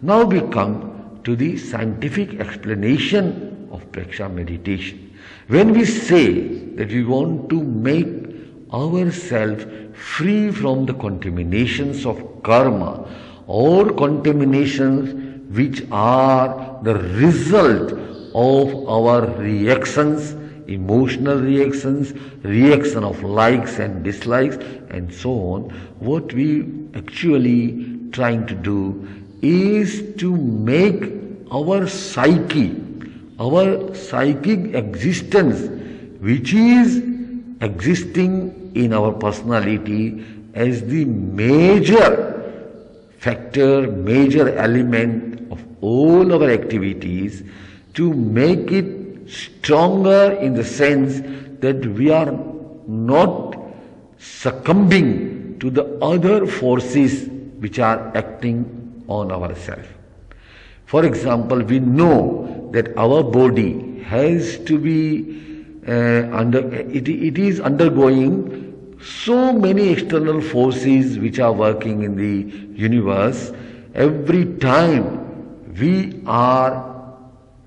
Now we come to the scientific explanation of Praksha meditation. When we say that we want to make ourselves free from the contaminations of karma or contaminations which are the result of our reactions, emotional reactions, reaction of likes and dislikes and so on, what we actually trying to do is to make our psychic existence, which is existing in our personality as the major factor, major element of all our activities, to make it stronger in the sense that we are not succumbing to the other forces which are acting on ourselves. For example, we know that our body has to be it is undergoing so many external forces which are working in the universe. Every time we are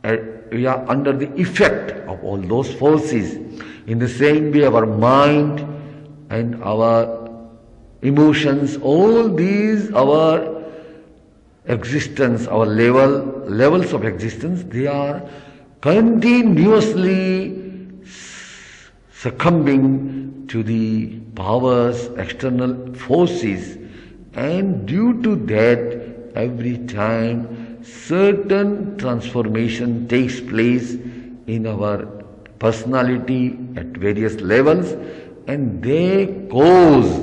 under the effect of all those forces. In the same way, our mind and our emotions, all these, our existence, our levels of existence, they are continuously succumbing to the powers, external forces, and due to that, every time certain transformation takes place in our personality at various levels, and they cause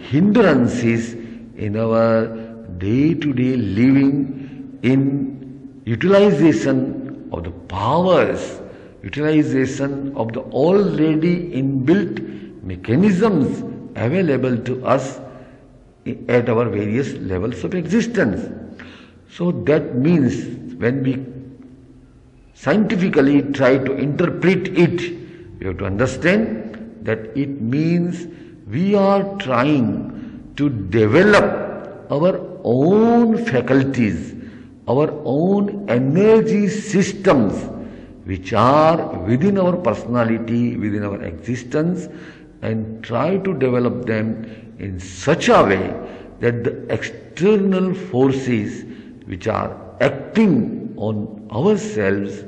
hindrances in our day-to-day living, in utilization of the powers, utilization of the already inbuilt mechanisms available to us at our various levels of existence. So that means when we scientifically try to interpret it, we have to understand that it means we are trying to develop our own faculties, our own energy systems which are within our personality, within our existence, and try to develop them in such a way that the external forces which are acting on ourselves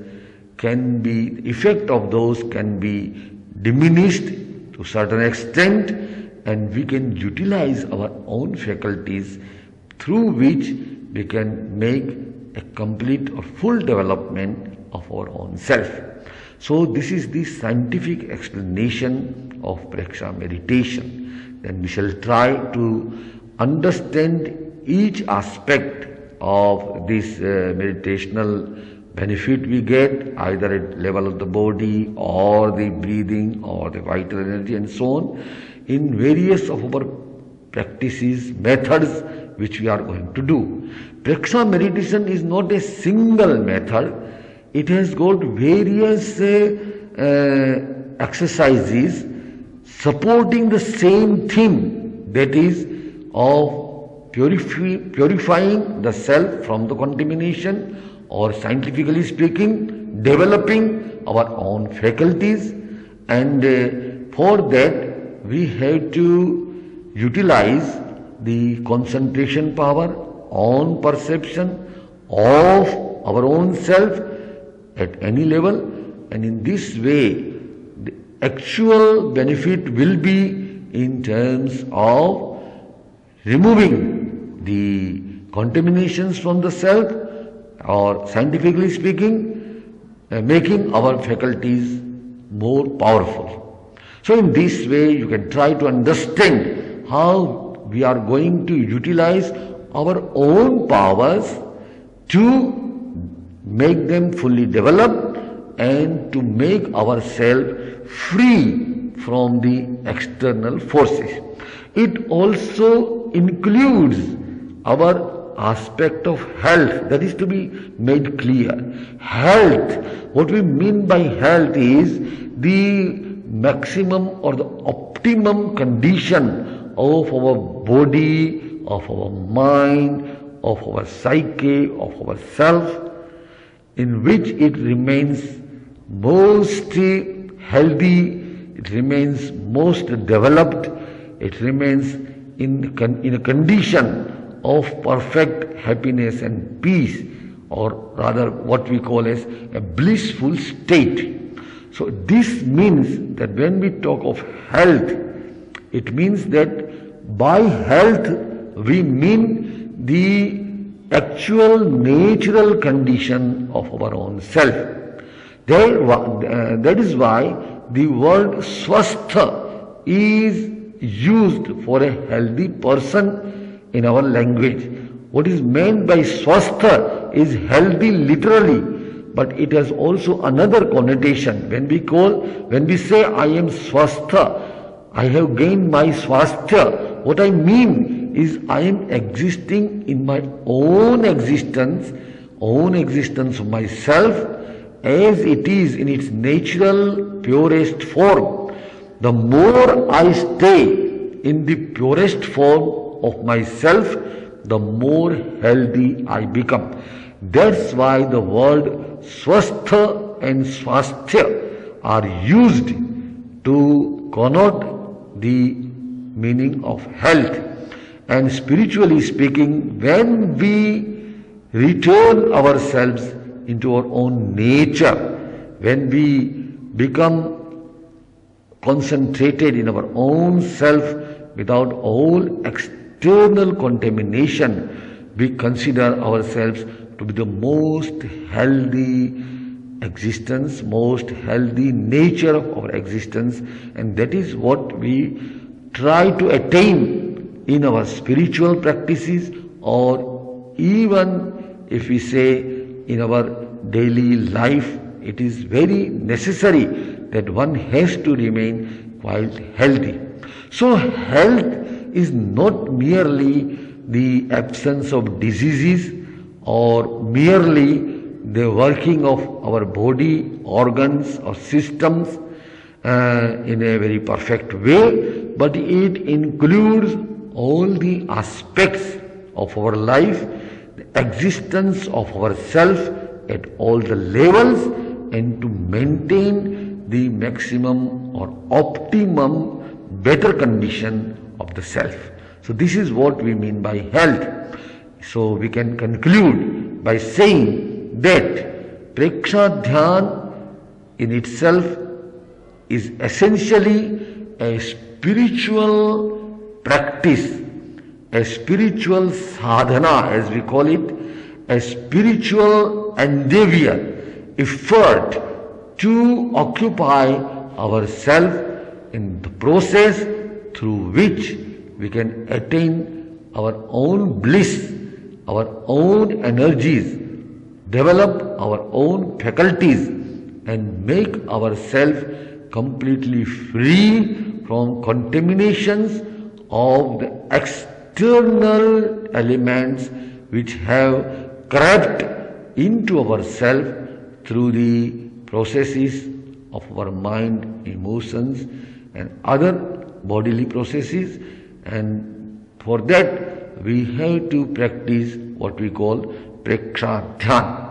can be, the effect of those can be diminished to a certain extent, and we can utilize our own faculties through which we can make a complete or full development of our own self. So this is the scientific explanation of Praksha meditation. Then we shall try to understand each aspect of this meditational benefit we get, either at level of the body or the breathing or the vital energy and so on, in various of our practices, methods which we are going to do. Praksha meditation is not a single method. It has got various exercises supporting the same theme, that is of purifying the self from the contamination, or scientifically speaking, developing our own faculties, and for that we have to utilize the concentration power on perception of our own self at any level, and in this way the actual benefit will be in terms of removing the contaminations from the self, or scientifically speaking, making our faculties more powerful. So in this way you can try to understand how we are going to utilize our own powers to make them fully developed and to make ourselves free from the external forces. It also includes our aspect of health, that is to be made clear. Health, what we mean by health is the maximum or the optimum condition of our body, of our mind, of our psyche, of our self, in which it remains most healthy, it remains most developed, it remains in a condition of perfect happiness and peace, or rather what we call as a blissful state. So this means that when we talk of health, it means that by health we mean the actual natural condition of our own self. That is why the word swastha is used for a healthy person in our language. What is meant by swastha is healthy literally, but it has also another connotation. When we say I am swastha, I have gained my swasthya, what I mean is I am existing in my own existence of myself as it is in its natural purest form. The more I stay in the purest form of myself, the more healthy I become. That's why the word swastha and swasthya are used to connote the meaning of health. And spiritually speaking, when we return ourselves into our own nature, when we become concentrated in our own self without all external contamination, we consider ourselves to be the most healthy existence, most healthy nature of our existence, and that is what we try to attain in our spiritual practices, or even if we say in our daily life. It is very necessary that one has to remain quite healthy. So health is not merely the absence of diseases or merely the working of our body, organs or systems in a very perfect way, but it includes all the aspects of our life, the existence of ourself at all the levels, and to maintain the maximum or optimum better condition of the self. So this is what we mean by health. So we can conclude by saying that Prekshadhyan in itself is essentially a spiritual practice, a spiritual sadhana as we call it, a spiritual endeavor, effort to occupy ourselves in the process through which we can attain our own bliss, our own energies, develop our own faculties, and make ourselves completely free from contaminations of the external elements which have crept into ourselves through the processes of our mind, emotions and other bodily processes, and for that we have to practice what we call Prekshadhyan.